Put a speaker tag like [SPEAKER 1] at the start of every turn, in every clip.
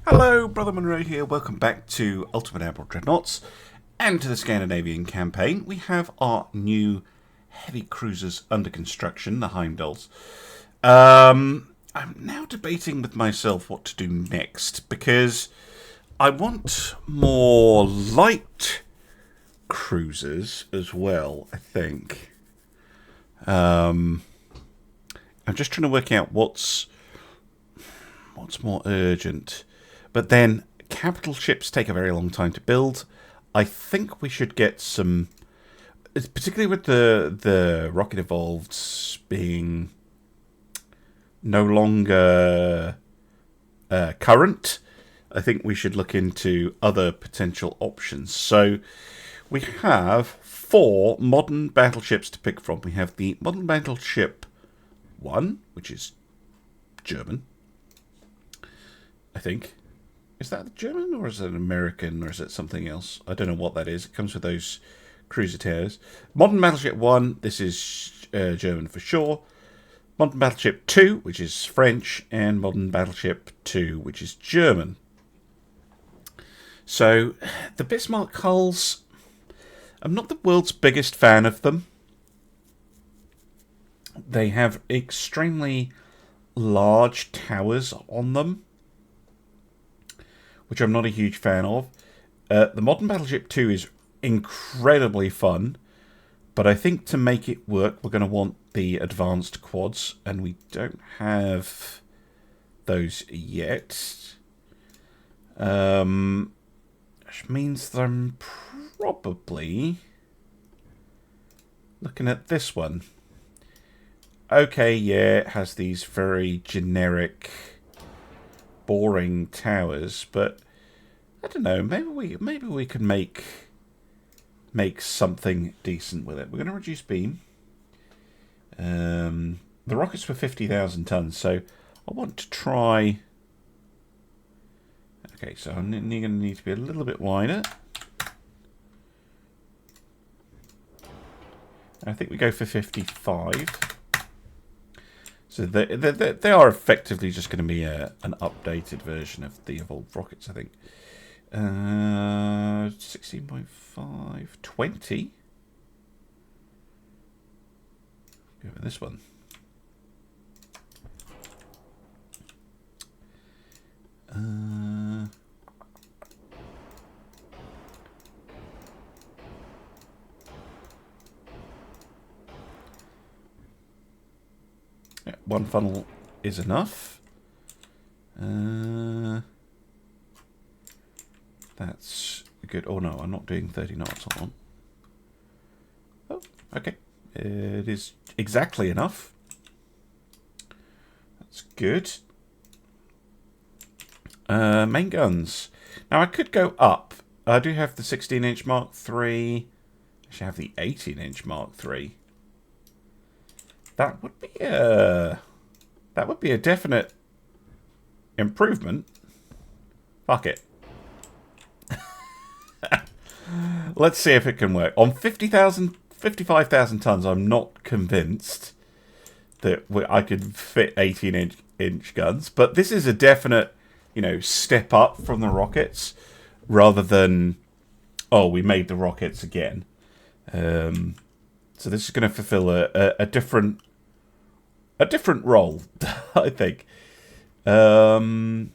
[SPEAKER 1] Hello, Brother Monroe here. Welcome back to Ultimate Admiral Dreadnoughts and to the Scandinavian campaign. We have our new heavy cruisers under construction, the Heimdalls. I'm now debating with myself what to do next because I want more light cruisers as well, I think. I'm just trying to work out what's more urgent. But then, capital ships take a very long time to build. I think we should get some, particularly with the rocket evolved being no longer current. I think we should look into other potential options. So we have 4 modern battleships to pick from. We have the modern battleship 1, which is German, I think. Is that German, or is it American, or is it something else? I don't know what that is. It comes with those cruiser towers. Modern Battleship 1, this is German for sure. Modern Battleship 2, which is French, and Modern Battleship 2, which is German. So, the Bismarck hulls, I'm not the world's biggest fan of them. They have extremely large towers on them, which I'm not a huge fan of. The Modern Battleship 2 is incredibly fun, but I think to make it work, we're going to want the advanced quads, and we don't have those yet. Which means that I'm probably looking at this one. Okay, yeah, it has these very generic, boring towers, but I don't know. Maybe we can make something decent with it. We're going to reduce beam. The rockets were 50,000 tons, so I want to try. Okay, so I'm going to need to be a little bit wider. I think we go for 55. So they are effectively just going to be an updated version of the evolved rockets, I think. 16.5, 20. Go for this one. Yeah, 1 funnel is enough. That's good. Oh no, I'm not doing 30 knots. Hold on. Oh, okay. It is exactly enough. That's good. Main guns. Now I could go up. I do have the 16-inch Mark III. I should have the 18-inch Mark III. That would be a definite improvement. Fuck it. Let's see if it can work. On 55,000 tons, I'm not convinced that I could fit 18-inch guns. But this is a definite, step up from the rockets, rather than, oh, we made the rockets again. So this is going to fulfill a different role, I think. No,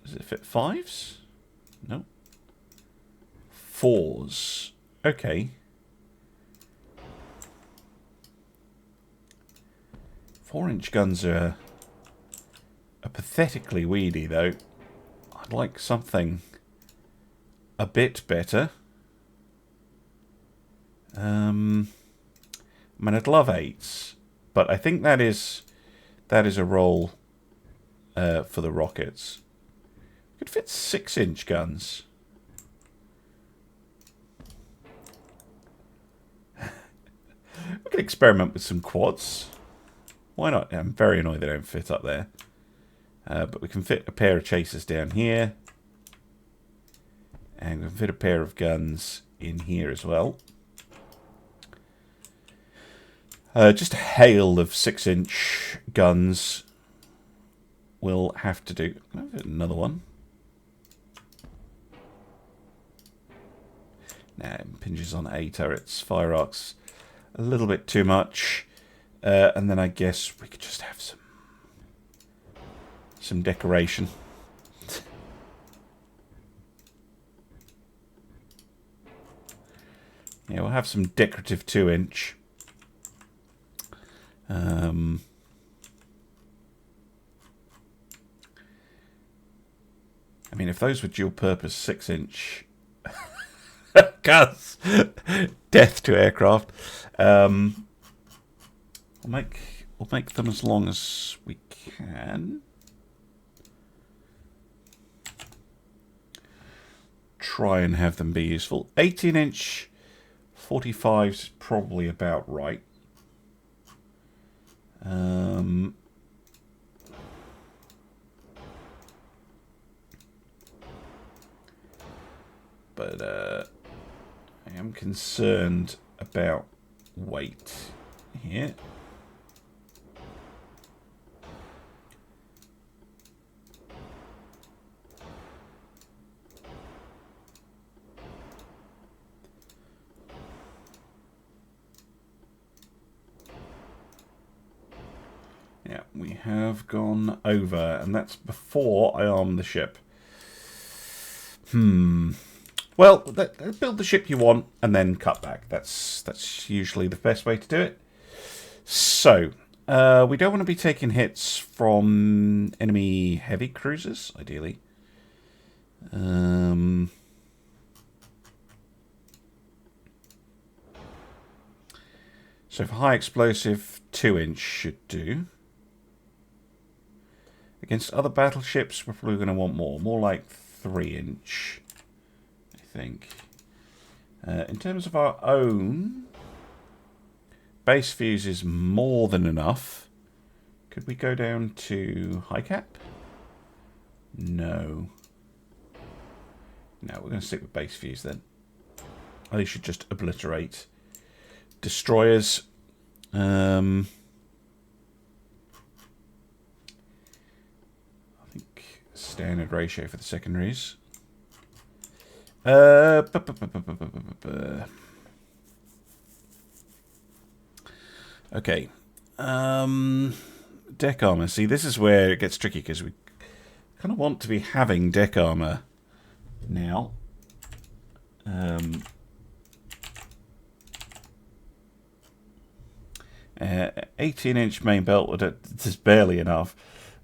[SPEAKER 1] does it fit 5s? No. 4s. Okay. 4-inch guns are pathetically weedy, though. I'd like something a bit better. I mean, I'd love 8s, but I think that is a role for the rockets. We could fit 6-inch guns. We could experiment with some quads. Why not? I'm very annoyed they don't fit up there. But we can fit a pair of chasers down here. And we can fit a pair of guns in here as well. Just a hail of 6-inch guns will have to do. Another one. Nah, it impinges on A turrets. Fire arcs a little bit too much. And then I guess we could just have some decoration. Yeah, we'll have some decorative 2-inch. I mean, if those were dual-purpose 6-inch guns, death to aircraft. We'll make them as long as we can. Try and have them be useful. 18-inch 45s is probably about right. But I am concerned about weight here. Yeah, we have gone over, and that's before I arm the ship. Well, build the ship you want and then cut back. That's usually the best way to do it. So, we don't want to be taking hits from enemy heavy cruisers, ideally. So for high explosive, 2-inch should do. Against other battleships, we're probably going to want more. More like 3-inch, I think. In terms of our own, base fuse is more than enough. Could we go down to high cap? No. No, we're going to stick with base fuse then. They should just obliterate destroyers. I think standard ratio for the secondaries. Okay. Deck armor. See, this is where it gets tricky because we kind of want to be having deck armor now. 18-inch main belt is barely enough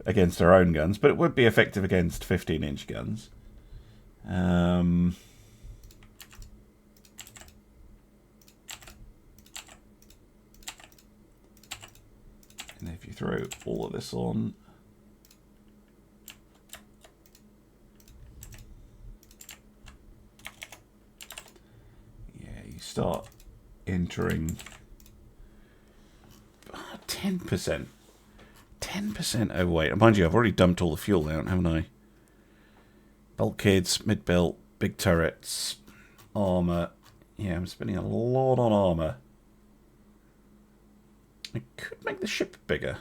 [SPEAKER 1] against our own guns, but it would be effective against 15-inch guns. And if you throw all of this on, yeah, you start entering 10%. 10% overweight. And mind you, I've already dumped all the fuel out, haven't I? Bulkheads, mid-belt, big turrets, armour. Yeah, I'm spending a lot on armour. I could make the ship bigger.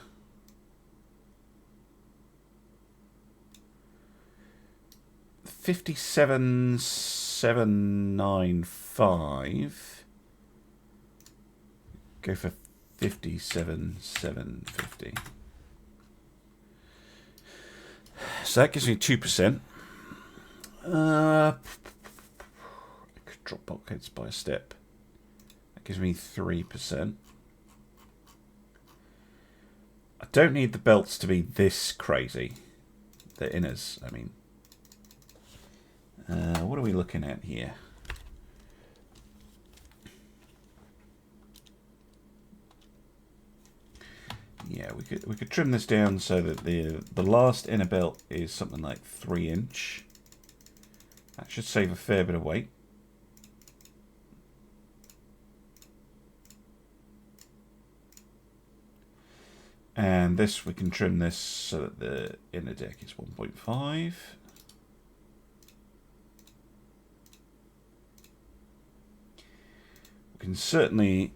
[SPEAKER 1] $57,795. Go for 57,750. So that gives me 2%. I could drop bulkheads by a step. That gives me 3%. I don't need the belts to be this crazy. The inners, I mean. What are we looking at here? Yeah, we could trim this down so that the last inner belt is something like 3-inch. That should save a fair bit of weight. And this, we can trim this so that the inner deck is 1.5. We can certainly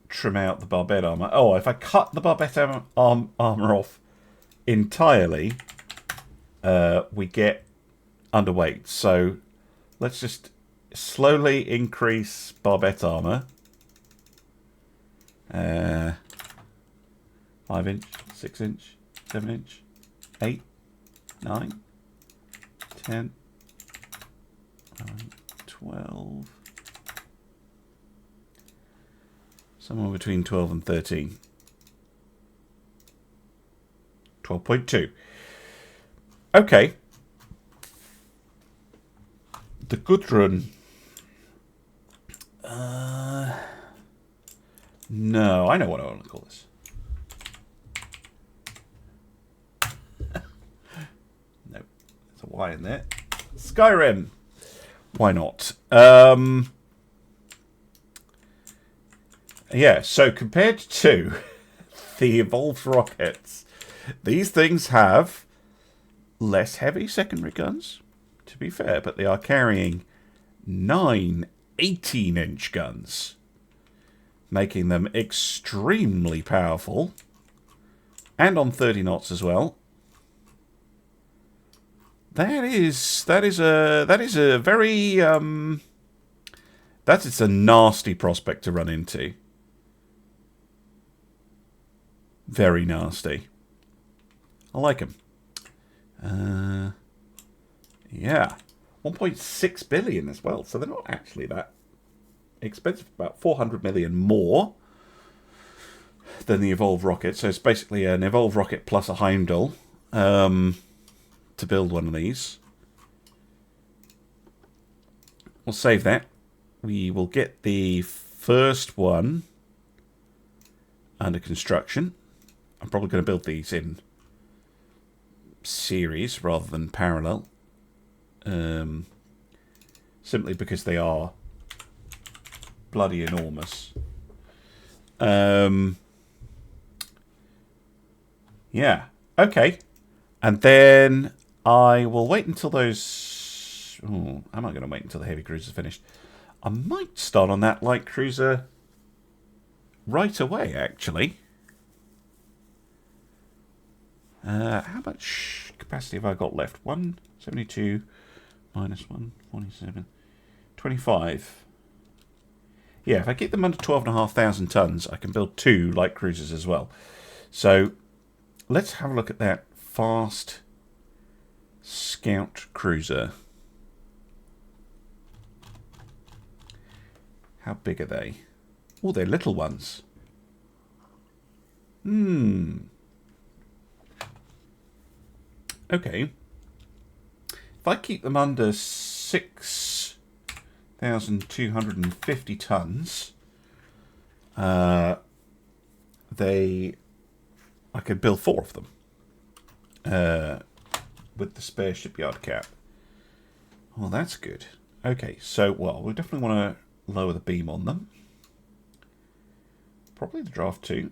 [SPEAKER 1] trim out the barbette armor. Oh, if I cut the barbette armor off entirely, we get underweight. So let's just slowly increase barbette armor. 5-inch, 6-inch, 7-inch, 8, 9, 10, 11, 12. Somewhere between 12 and 13. 12.2. Okay. The Gudrun. No, I know what I want to call this. No, there's a Y in there. Skyrim. Why not? Yeah, so compared to the evolved rockets, these things have less heavy secondary guns, to be fair, but they are carrying 9 18-inch guns, making them extremely powerful, and on 30 knots as well. That is a very that is a nasty prospect to run into. Very nasty. I like him. Yeah. 1.6 billion as well, so they're not actually that expensive. About 400 million more than the evolved rocket. So it's basically an evolved rocket plus a Heimdall to build one of these. We'll save that. We will get the first one under construction. I'm probably going to build these in series rather than parallel. Simply because they are bloody enormous. Yeah. Okay. And then I will wait until those... Oh, am I going to wait until the heavy cruiser's finished? I might start on that light cruiser right away, actually. How much capacity have I got left? 172 minus 147. 25. Yeah, if I get them under 12,500 tons, I can build 2 light cruisers as well. So let's have a look at that fast scout cruiser. How big are they? Oh, they're little ones. Okay. If I keep them under 6,250 tons, I could build 4 of them with the spare shipyard cap. Well, that's good. Okay, so, well, we definitely want to lower the beam on them. Probably the draft 2.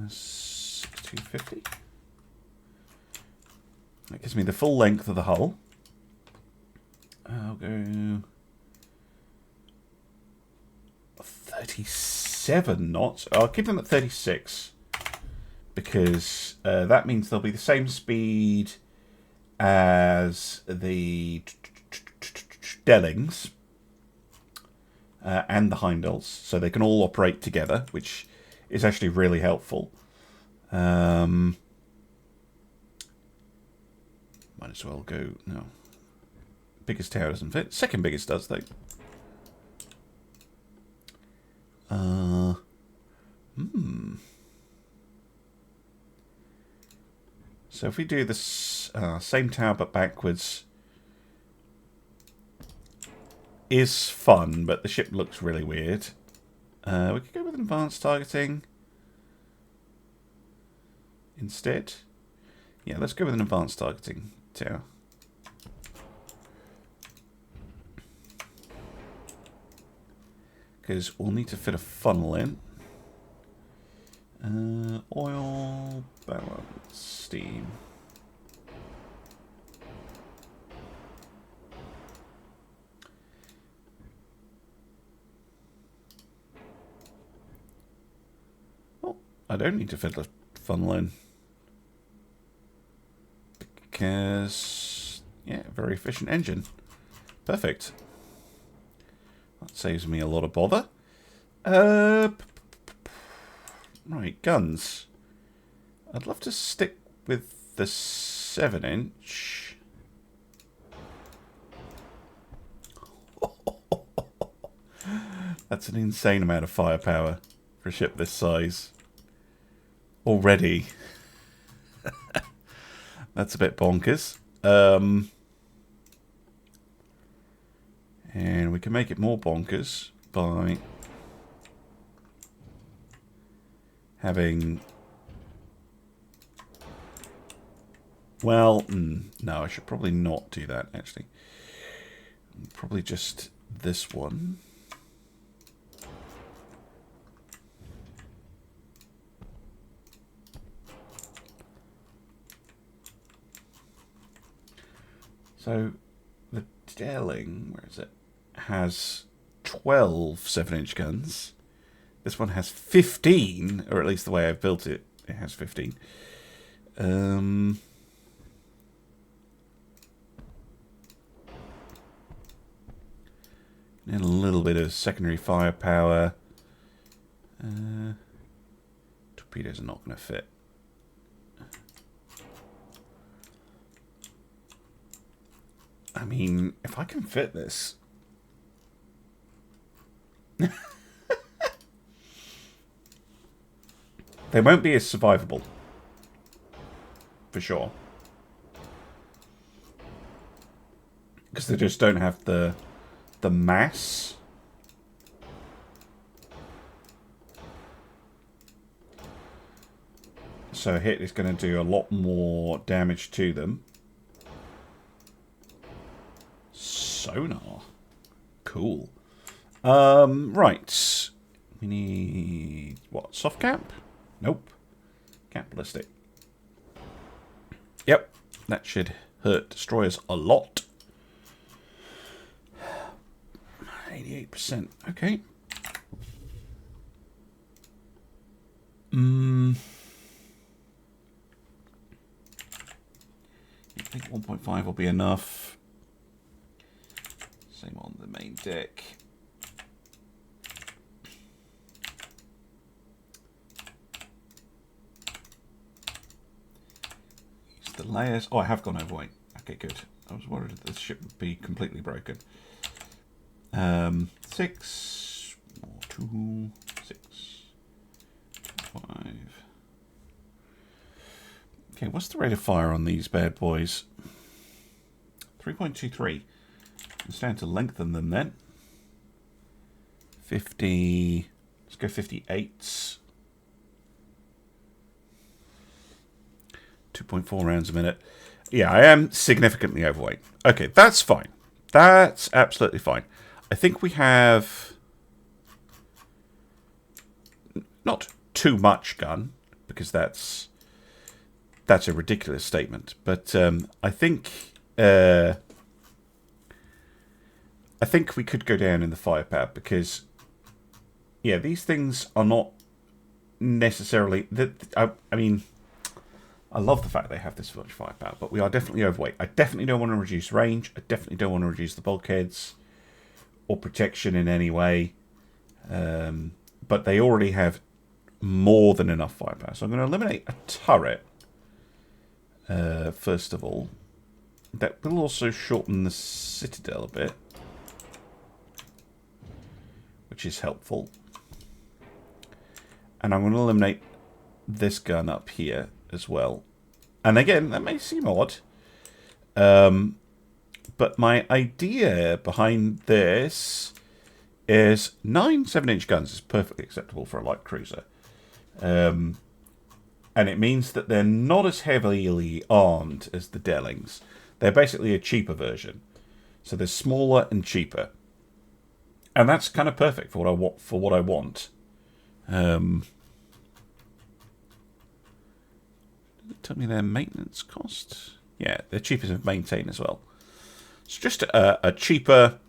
[SPEAKER 1] 6,250. That gives me the full length of the hull. I'll go 37 knots. I'll keep them at 36 because that means they'll be the same speed as the Dellings and the Heimdalls, so they can all operate together, which is actually really helpful. Might as well go... No. Biggest tower doesn't fit. Second biggest does, though. So if we do this same tower but backwards... is fun, but the ship looks really weird. We could go with advanced targeting instead. Yeah, let's go with an advanced targeting tower. Because we'll need to fit a funnel in. Oil, balance, steam. Oh, I don't need to fit a funnel in. Because, yeah, very efficient engine. Perfect. That saves me a lot of bother. Right, guns. I'd love to stick with the 7-inch. That's an insane amount of firepower for a ship this size. Already. That's a bit bonkers. And we can make it more bonkers by having... Well, no, I should probably not do that, actually. Probably just this one. So, the Delling, where is it, has 12 7-inch guns. This one has 15, or at least the way I've built it, it has 15. And a little bit of secondary firepower. Torpedoes are not going to fit. I mean, if I can fit this... They won't be as survivable. For sure. Because they just don't have the mass. So a hit is going to do a lot more damage to them. Sonar. Cool. Right. We need... what? Soft cap? Nope. Cap ballistic. Yep. That should hurt destroyers a lot. 88%. Okay. I think 1.5 will be enough. Same on the main deck. Use the layers. Oh, I have gone overweight. Okay, good. I was worried that this ship would be completely broken. 6 more 2 6 5. Okay, what's the rate of fire on these bad boys? 3.23. It's down to lengthen them then. 50. Let's go 58s. 2.4 rounds a minute. Yeah, I am significantly overweight. Okay, that's fine. That's absolutely fine. I think we have not too much gun, because that's a ridiculous statement. But I think we could go down in the firepower, because yeah, these things are not necessarily I mean, I love the fact they have this much firepower, but we are definitely overweight. I definitely don't want to reduce range. I definitely don't want to reduce the bulkheads or protection in any way. But they already have more than enough firepower. So I'm going to eliminate a turret, first of all. That will also shorten the citadel a bit, which is helpful. And I'm going to eliminate this gun up here as well. And again, that may seem odd. But my idea behind this is 9 7-inch guns is perfectly acceptable for a light cruiser. And it means that they're not as heavily armed as the Dellings. They're basically a cheaper version. So they're smaller and cheaper. And that's kind of perfect for what I want. Tell me their maintenance cost. Yeah, they're cheaper to maintain as well. It's just a cheaper,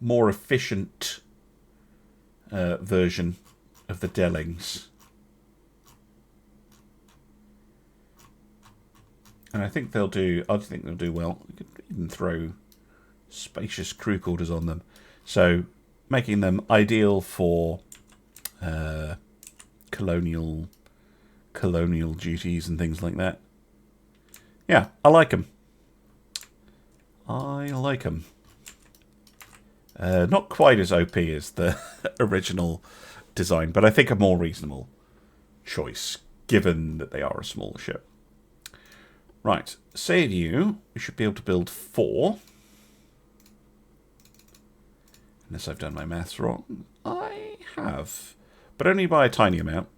[SPEAKER 1] more efficient version of the Dellings. And I think they'll do well. We could even throw spacious crew quarters on them. So making them ideal for colonial duties and things like that. Yeah, I like them. I like them. Not quite as OP as the original design, but I think a more reasonable choice, given that they are a smaller ship. Right, save you. We should be able to build 4. Unless I've done my maths wrong. I have, but only by a tiny amount.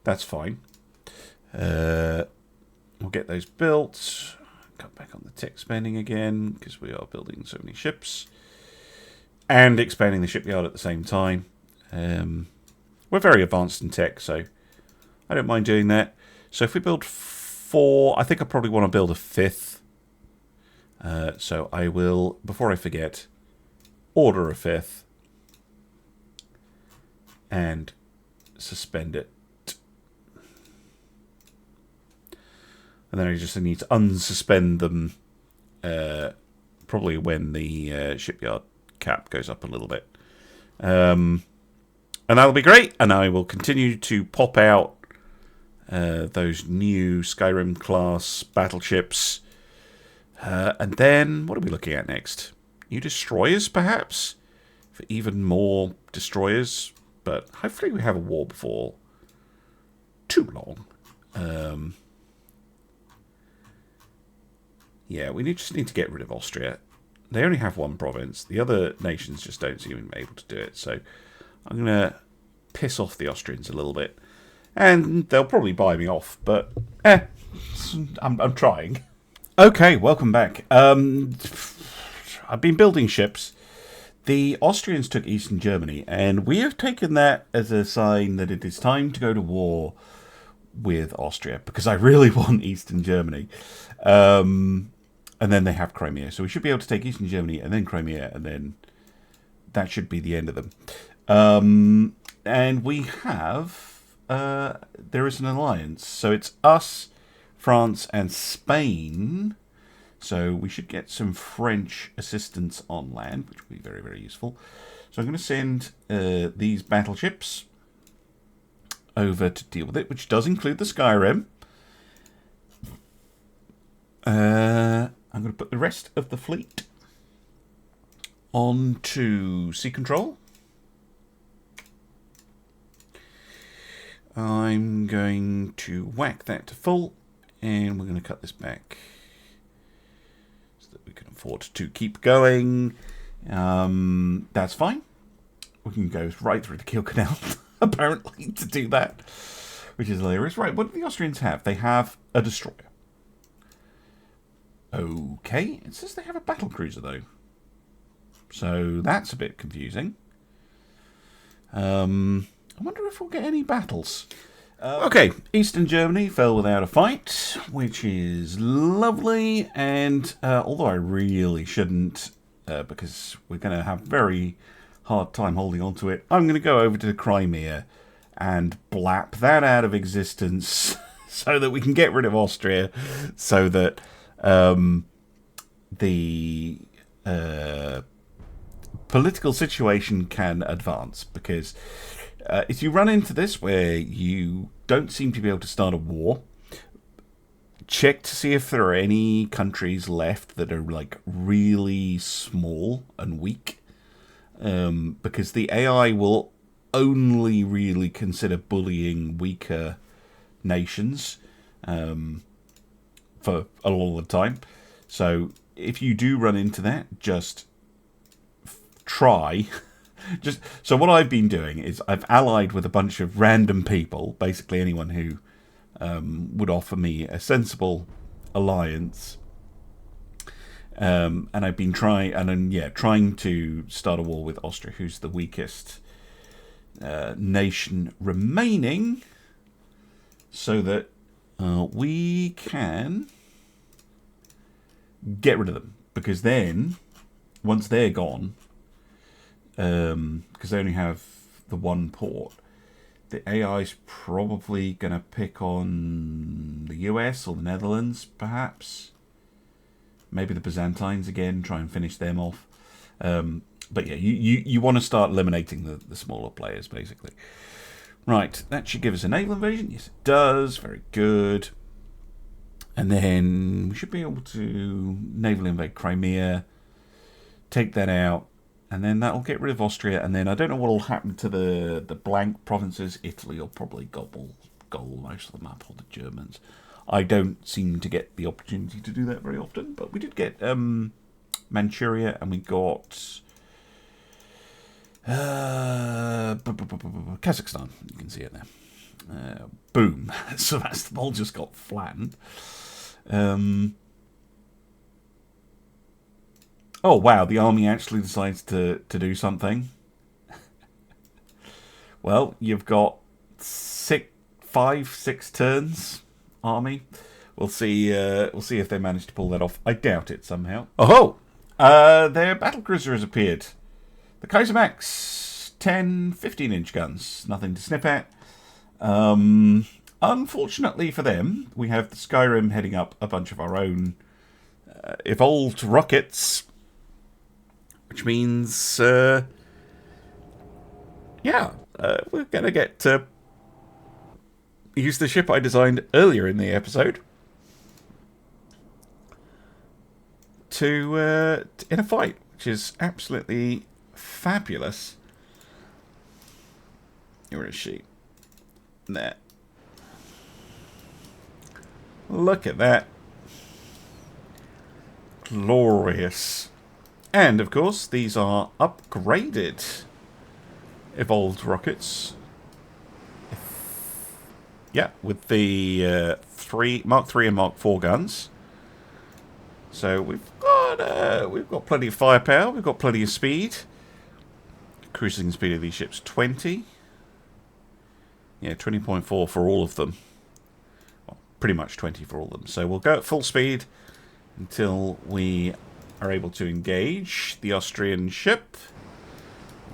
[SPEAKER 1] That's fine. We'll get those built. Cut back on the tech spending again, because we are building so many ships. And expanding the shipyard at the same time. We're very advanced in tech, so I don't mind doing that. So if we build 4, I think I probably want to build a 5th. So I will, before I forget, order a 5th. And suspend it. And then I just need to unsuspend them probably when the shipyard cap goes up a little bit. And that'll be great. And I will continue to pop out those new Skyrim class battleships. And then, what are we looking at next? New destroyers, perhaps? For even more destroyers. But hopefully we have a war before too long. Yeah, we just need to get rid of Austria. They only have 1 province. The other nations just don't seem able to do it. So I'm going to piss off the Austrians a little bit. And they'll probably buy me off. But, I'm trying. Okay, welcome back. I've been building ships. The Austrians took Eastern Germany. And we have taken that as a sign that it is time to go to war with Austria. Because I really want Eastern Germany. And then they have Crimea. So we should be able to take Eastern Germany and then Crimea, and then that should be the end of them. And we have... there is an alliance. So it's us, France, and Spain. So we should get some French assistance on land, which will be very, very useful. So I'm going to send these battleships over to deal with it, which does include the Skyrim. I'm going to put the rest of the fleet onto sea control. I'm going to whack that to full, and we're going to cut this back so that we can afford to keep going. That's fine. We can go right through the Kiel Canal, apparently, to do that, which is hilarious. Right, what do the Austrians have? They have a destroyer. Okay, it says they have a battle cruiser, though. So that's a bit confusing. I wonder if we'll get any battles. Okay, Eastern Germany fell without a fight, which is lovely. And although I really shouldn't, because we're going to have a very hard time holding on to it, I'm going to go over to the Crimea and blap that out of existence so that we can get rid of Austria, so that the political situation can advance. Because if you run into this where you don't seem to be able to start a war, check to see if there are any countries left that are like really small and weak, because the AI will only really consider bullying weaker nations for a lot of the time. So if you do run into that, just try. So what I've been doing is I've allied with a bunch of random people, basically anyone who would offer me a sensible alliance, and I've been trying to start a war with Austria, who's the weakest nation remaining, so that we can get rid of them. Because then, once they're gone, because they only have the 1 port, the AI's probably going to pick on the US or the Netherlands, perhaps. Maybe the Byzantines again, try and finish them off. But yeah, you want to start eliminating the smaller players, basically. Right, that should give us a naval invasion. Yes, it does. Very good. And then we should be able to naval invade Crimea, take that out, and then that'll get rid of Austria. And then I don't know what will happen to the blank provinces. Italy will probably gobble most of them up, or the Germans. I don't seem to get the opportunity to do that very often, but we did get Manchuria, and we got Kazakhstan. You can see it there. Boom. Sevastopol just got flattened. Oh, wow. The army actually decides to do something. Well, you've got 5-6 turns, army. We'll see if they manage to pull that off. I doubt it somehow. Oh, their battlecruiser has appeared. The Kaiser Max, 10 15-inch guns. Nothing to snip at. Unfortunately for them, we have the Skyrim heading up a bunch of our own evolved rockets, which means, we're going to get to use the ship I designed earlier in the episode in a fight, which is absolutely fabulous. Where is she? There. Look at that. Glorious. And, of course, these are upgraded evolved rockets. Yeah, with the Mark 3 and Mark 4 guns. So we've got plenty of firepower. We've got plenty of speed. Cruising speed of these ships 20. Yeah, 20.4 for all of them. Well, pretty much 20 for all of them. So we'll go at full speed until we are able to engage the Austrian ship.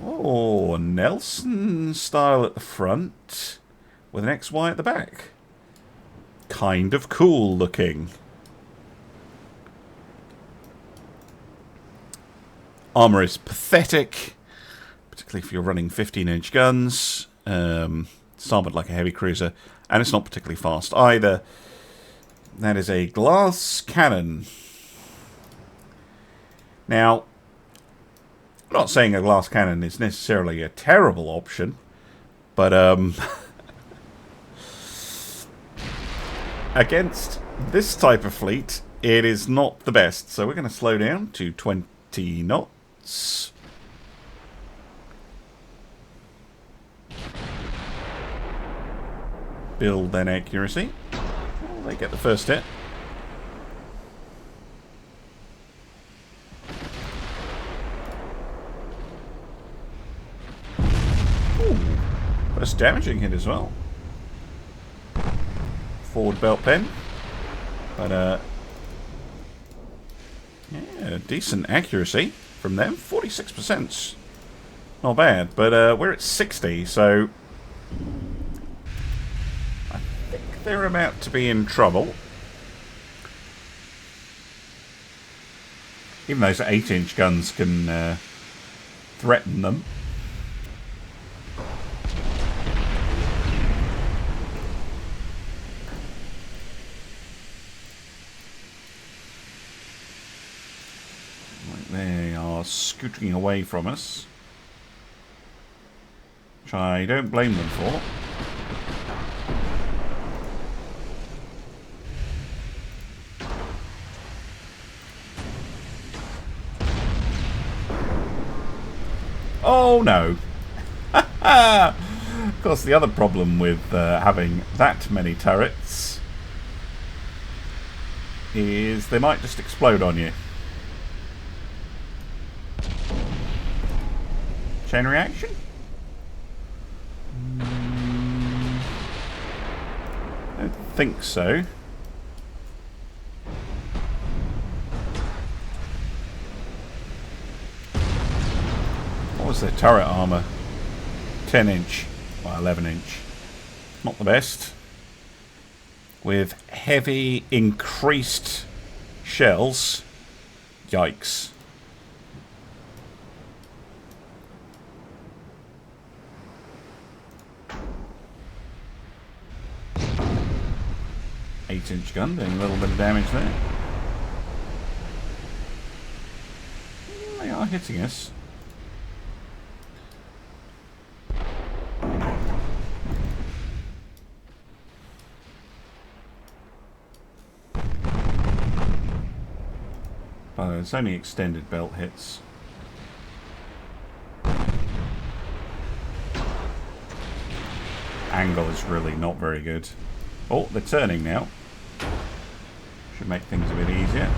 [SPEAKER 1] Oh, Nelson style at the front with an XY at the back. Kind of cool looking. Armour is pathetic, particularly if you're running 15-inch guns. It's armoured like a heavy cruiser, and it's not particularly fast either. That is a glass cannon. Now, I'm not saying a glass cannon is necessarily a terrible option, but against this type of fleet, it is not the best. So we're going to slow down to 20 knots. Build then accuracy. Oh, they get the first hit. Ooh, first damaging hit as well. Forward belt pen. But yeah, decent accuracy from them. 46%. Not bad, but we're at 60, so I think they're about to be in trouble. Even those 8-inch guns can threaten them. They are scooting away from us, which I don't blame them for. Oh no! Of course, the other problem with having that many turrets is they might just explode on you. Chain reaction? I don't think so. What was their turret armor? 10-inch. Well, 11-inch. Not the best. With heavy increased shells. Yikes. Eight-inch gun doing a little bit of damage there. They are hitting us. But it's only extended belt hits. Angle is really not very good. Oh, they're turning now. Should make things a bit easier.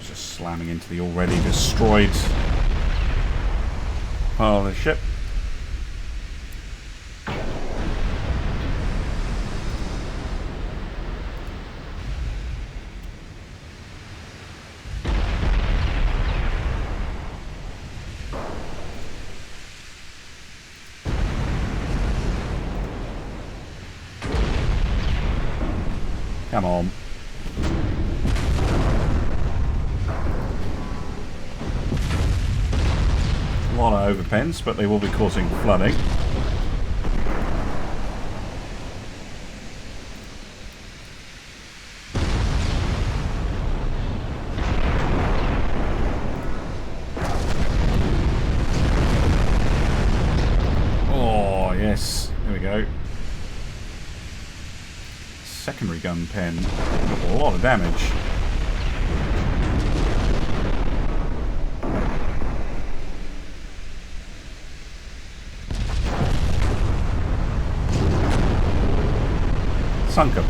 [SPEAKER 1] Just slamming into the already destroyed part of the ship. Come on. A lot of overpens, but they will be causing flooding. Oh, yes. There we go. Secondary gun pen. A lot of damage. Sunk them.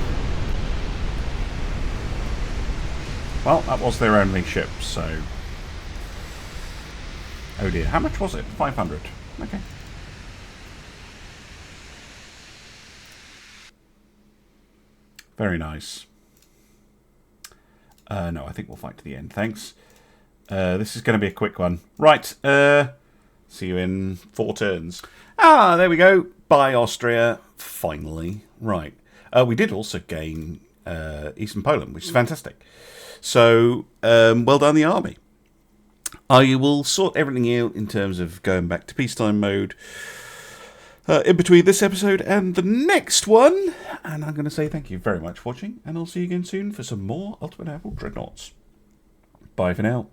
[SPEAKER 1] Well, that was their only ship, so... Oh dear, how much was it? 500. Okay. Very nice. No, I think we'll fight to the end, thanks. This is going to be a quick one. Right, see you in 4 turns. Ah, there we go. Bye, Austria. Finally. Right. We did also gain Eastern Poland, which is fantastic. So, well done, the army. I will sort everything out in terms of going back to peacetime mode in between this episode and the next one. And I'm going to say thank you very much for watching, and I'll see you again soon for some more Ultimate Admiral Dreadnoughts. Bye for now.